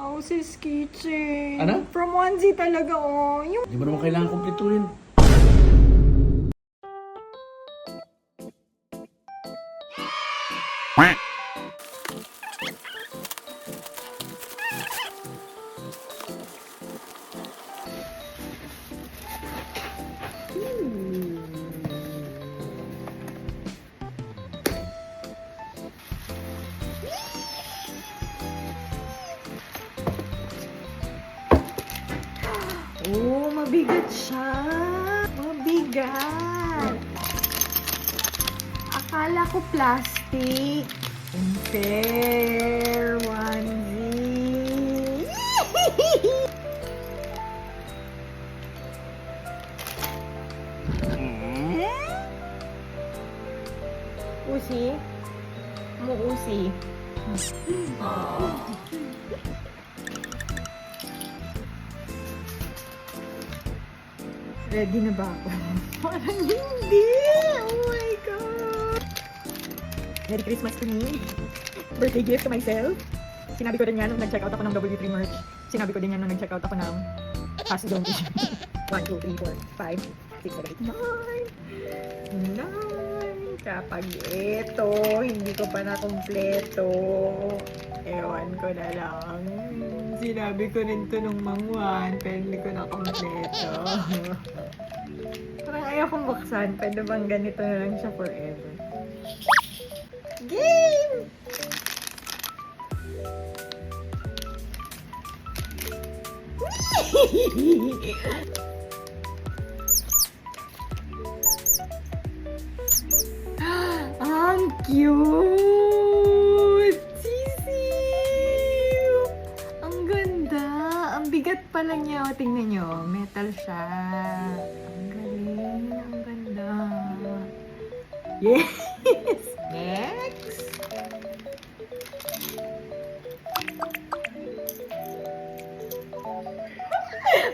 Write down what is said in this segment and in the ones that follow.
House's Kitchen. Ano? From onesie talaga, oh. Yung... Hindi mo naman kailangan kumpletuhin. Oh, mabigat siya. Mabigat. Akala ko plastic. Unfair onesie. Usi? Muusi. Ready na ba ako? Parang hindi! Oh my God! Merry Christmas to me. Birthday gift to myself. Sinabi ko din yan nung nag-check out ako ng W3 merch. Sinabi ko din yan nung nag-check out ako ng Fast Donkey. 1, 2, 3, 4, 5, 6, 7, 8, 9. 9. Kapag ito, hindi ko pa na-kompleto. Ewan ko na lang. Sinabi ko rin to nung mangwan, pero hindi ko na-kompleto. Parang ayaw kong buksan. Pwede bang ganito na lang siya forever? Game! Ang cute! Sisiu! Ang ganda! Ang bigat pala niya. O, tingnan nyo. Metal siya. Ang galing. Ang ganda. Yes! Next!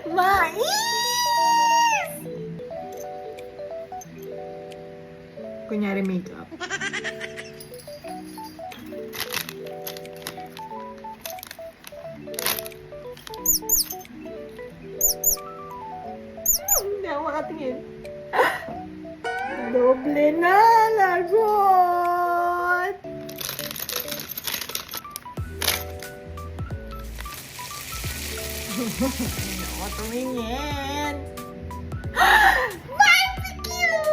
Mais! Kunyari makeup. Hindi ako makatingin. Doble na, lagot! Hindi ako tumingin. Barbecue!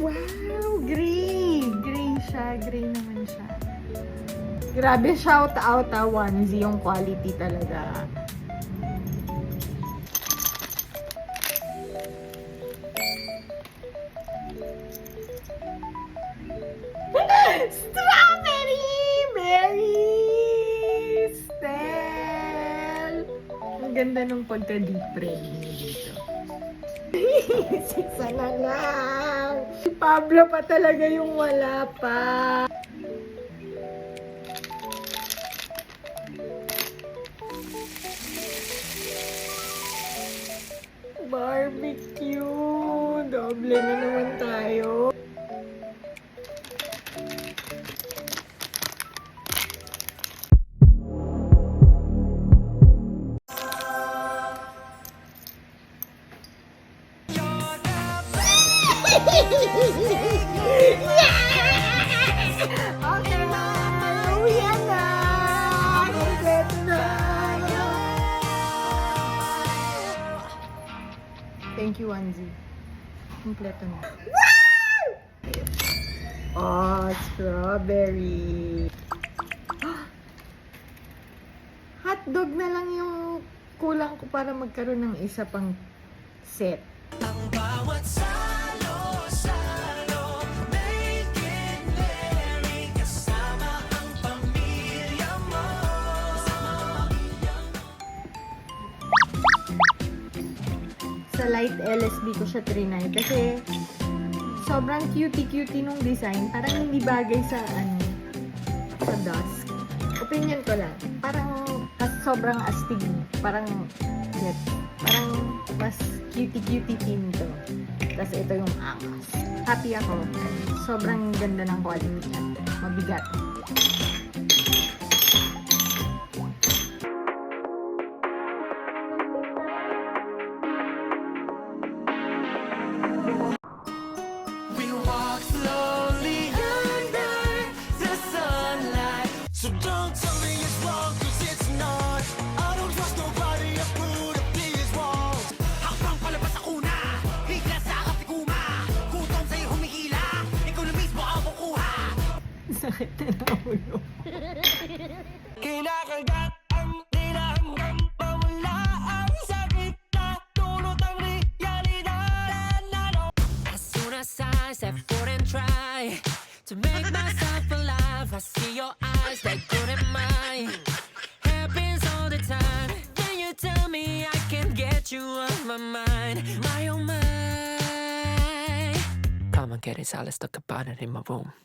Wow! Gray! Gray siya. Gray naman siya. Grabe, shout out onesie. Yung quality talaga. Strawberry! Berry! Stel! Ang ganda nung pagka-deep red niya dito. Isa na lang! Si Pablo pa talaga yung wala pa. Barbecue! Doble na naman tayo. Okay na! Uwian na! Kompleto na! Thank you, onesie. Kompleto na. Oh, strawberry. Hotdog na lang yung kulang ko para magkaroon ng isa pang set. Ang bawat salo-salo, make it merry, kasama ang pamilya mo. Sa light LSD ko siya trinay kasi sobrang cutie-cutie nung design. Parang hindi bagay sa sa dusk. Opinion ko lang. Parang sobrang astig. Parang mas cutie-cutie theme to. Tapos ito yung angas. Happy ako. Sobrang ganda ng quality niya. Mabigat. So don't tell me it's wrong, cause it's not. I don't trust nobody, I put up these walls. Hakbang palabas ako na, higla sa katikuma. Gutom sa'yo humihila, ikaw na mismo ang kukuha. Sakit na ulo. Kinakagat ang tila hanggang mawala ang sakit na dulot ang realidad. As soon as I step forward and try to make myself alive, I see your eyes, they couldn't mine. Happens all the time. Then you tell me I can get you off my mind. My oh my. Come and get it, so let's talk about it in my room.